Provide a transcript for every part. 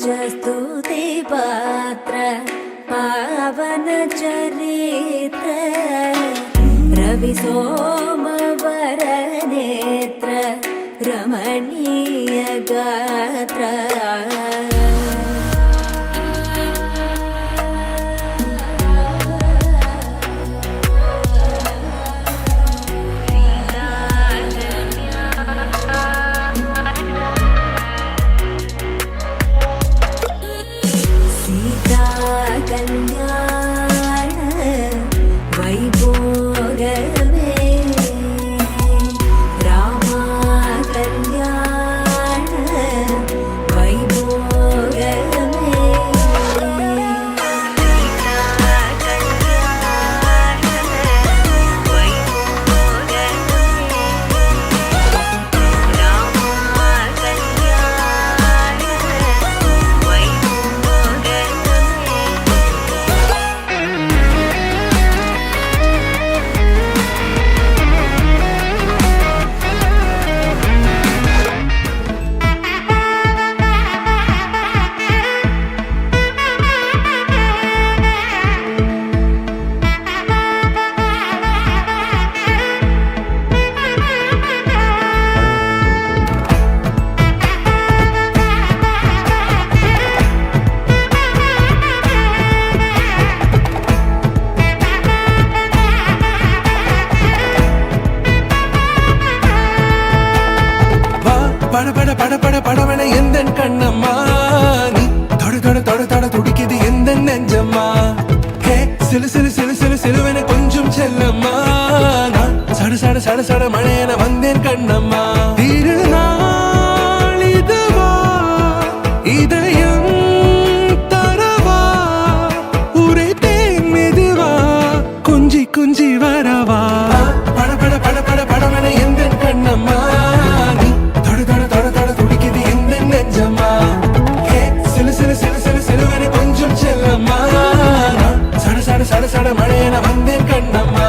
स्तुति पात्र पावन चरित्र रवि सोमवर नेत्र रमणीय गात्र कल्याण वैभोगमे रामा कल्याण वैभोगमे படவன எந்த கண்ணம்மா நீ தொட தொட தொட தொட துடிக்குது எந்த நெஞ்சம்மா ஹே சிலு சிலு சிலு சிலு சிலுவென கொஞ்சம் செல்லம்மா நான் சட சட சட சட மழையென வந்தேன் கண்ணம்மா திருநாள் இதுவா இதயம் தரவா உரைத்தேன் மெதுவா குஞ்சி குஞ்சி வரவா பட பட பட பட படவன எந்த கண்ணம்மா சட சட மழையென வந்தேன் கண்ணம்மா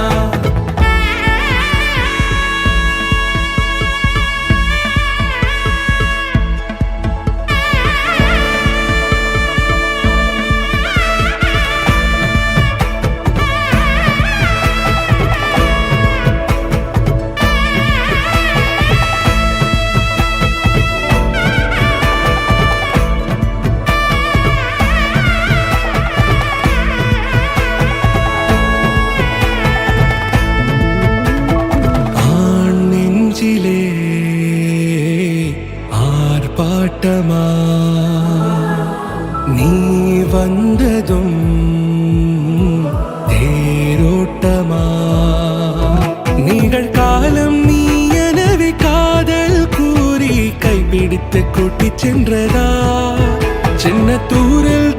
ஆர்ப்பாட்டமா நீ வந்ததும் தேரோட்டமா நிகழ்காலம் நீ எனவே காதல் கூறி கைப்பிடித்து கூட்டிச் சென்றதா சின்ன தூரல்